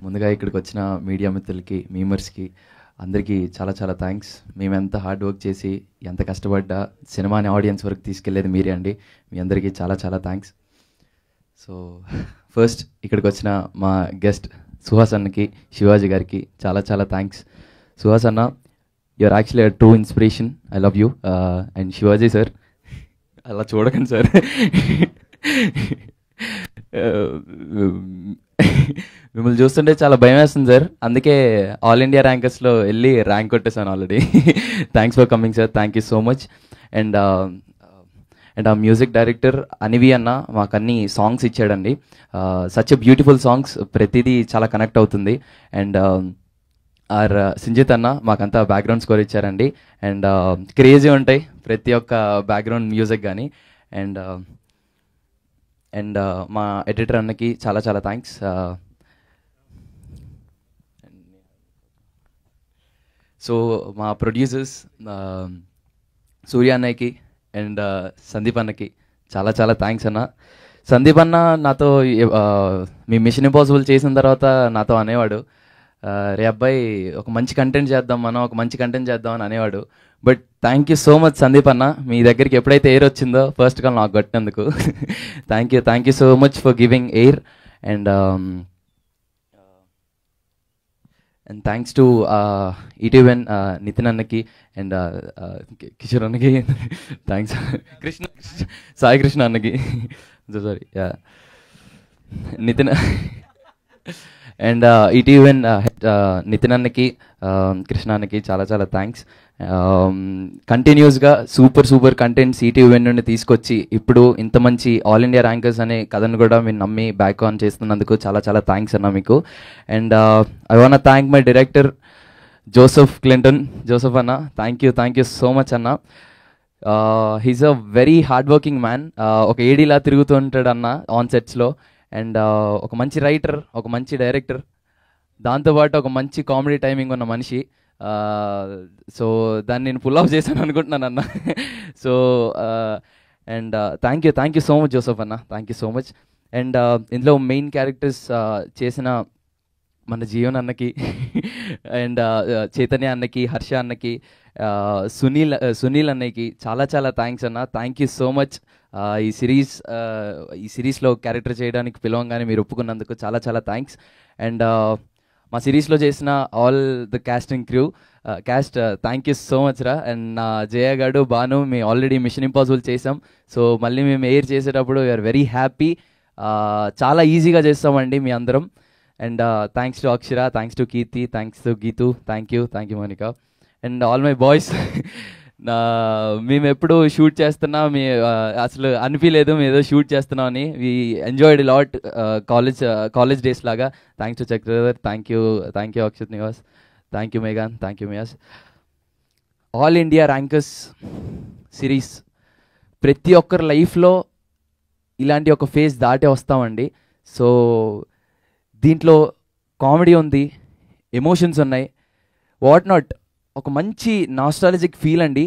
ముందుగా ఇక్కడికి వచ్చిన మీడియా మిత్రులకి, మీమర్స్కి అందరికీ చాలా చాలా థ్యాంక్స్. మేము ఎంత హార్డ్ వర్క్ చేసి ఎంత కష్టపడ్డా సినిమాని ఆడియన్స్ వరకు తీసుకెళ్లేది మీరే అండి. మీ అందరికీ చాలా చాలా థ్యాంక్స్. సో ఫస్ట్ ఇక్కడికి వచ్చిన మా గెస్ట్ సుహాస్ అన్నకి, శివాజీ గారికి చాలా చాలా థ్యాంక్స్. సుహాస్ అన్న, you're actually true inspiration. I love you. And Shivaji sir, అలా చూడకండి సార్. మిమ్మల్ని చూస్తుంటే చాలా భయం వేస్తుంది సార్. అందుకే ఆల్ ఇండియా ర్యాంకర్స్లో వెళ్ళి ర్యాంక్ కొట్టేసాను already. Thanks for coming sir. Thank you so much. And and ఆ మ్యూజిక్ డైరెక్టర్ అనివి అన్న మాకు అన్ని సాంగ్స్ ఇచ్చాడండి. సచ్ ఎ బ్యూటిఫుల్ సాంగ్స్, ప్రతిదీ చాలా కనెక్ట్ అవుతుంది. అండ్ ఆర్ సింజిత్ అన్న మాకంతా బ్యాక్గ్రౌండ్ స్కోర్ ఇచ్చారండి. అండ్ క్రేజీ ఉంటాయి ప్రతి ఒక్క బ్యాక్గ్రౌండ్ మ్యూజిక్ కానీ. అండ్ అండ్ మా ఎడిటర్ అన్నకి చాలా చాలా థ్యాంక్స్. సో మా ప్రొడ్యూసర్స్ సూర్య అన్నయ్యకి అండ్ సందీప్ అన్నకి చాలా చాలా థ్యాంక్స్ అన్న. సందీప్ అన్న నాతో మీ మిషన్ ఇంపాసిబుల్ చేసిన తర్వాత నాతో అనేవాడు, రే అబ్బాయి ఒక మంచి కంటెంట్ చేద్దాం, మనం ఒక మంచి కంటెంట్ చేద్దాం అని అనేవాడు. But thank you so much Sandeep అన్న, మీ దగ్గరికి ఎప్పుడైతే ఎయిర్ వచ్చిందో ఫస్ట్ కాల్ నాకు కొట్టినందుకు thank you so much for giving air. And and thanks to ETV Win Nitin అన్నకి అండ్ కిషోర్ అన్నకి థ్యాంక్స్. సాయి కృష్ణ అన్నకి sorry Nitin and ETV Win Nitin అన్నకి, కృష్ణ అన్నకి చాలా చాలా థ్యాంక్స్. కంటిన్యూస్గా సూపర్ కంటెంట్స్ ఈటీవెన్ నుండి తీసుకొచ్చి ఇప్పుడు ఇంత మంచి ఆల్ ఇండియా ర్యాంకర్స్ అనే కథను కూడా మీరు నమ్మి బ్యాక్ ఆన్ చేస్తున్నందుకు చాలా చాలా థ్యాంక్స్ అన్న మీకు. And I want thank my director Joseph Clinton. Joseph అన్న, థ్యాంక్ యూ సో మచ్ అన్న. He's a very hard working man. ఒక ఏడీలా తిరుగుతూ ఉంటాడు అన్న ఆన్ సెట్స్లో. అండ్ ఒక మంచి రైటర్, ఒక మంచి డైరెక్టర్, దాంతోపాటు ఒక మంచి కామెడీ టైమింగ్ ఉన్న మనిషి. సో దాన్ని నేను పుల్ ఆఫ్ చేశాను అనుకుంటున్నాను అన్న. So and thank you so much Joseph అన్న, thank you so much. And ఇందులో మెయిన్ క్యారెక్టర్స్ చేసిన మన జీవన్ అన్నకి అండ్ చైతన్య అన్నకి, హర్ష అన్నకి, సునీల్ అన్నకి చాలా చాలా థ్యాంక్స్ అన్న. Thank you so much. ఈ సిరీస్లో క్యారెక్టర్ చేయడానికి పిలవంగానే మీరు ఒప్పుకున్నందుకు చాలా చాలా థ్యాంక్స్. అండ్ మా సిరీస్లో చేసిన all the casting crew caste thank you so much రా. అండ్ నా జయ గాడు, భాను, మేము ఆల్రెడీ మిషన్ ఇంపాసిబుల్ చేసాం. సో మళ్ళీ మేము ఎయిర్ చేసేటప్పుడు వీఆర్ వెరీ హ్యాపీ. చాలా ఈజీగా చేస్తామండి మీ అందరం. And thanks to Akshara, thanks to Keerthi, thanks to Geethu, thank you Monica. And all my boys, మేము ఎప్పుడు షూట్ చేస్తున్నా అసలు అనిపించలేదు మేము ఏదో షూట్ చేస్తున్నాం అని. We enjoyed lot college days లాగా. Thanks to Chakradhar, thank you Akshat Nivas, thank you మేఘాన్, థ్యాంక్ యూ మియాస్. ఆల్ ఇండియా ర్యాంకర్స్ సిరీస్ ప్రతి ఒక్కరి లైఫ్లో ఇలాంటి ఒక ఫేజ్ దాటే వస్తామండి. సో దీంట్లో కామెడీ ఉంది, ఎమోషన్స్ ఉన్నాయి, వాట్ నాట్, ఒక మంచి నాస్టాలజిక్ ఫీల్ అండి.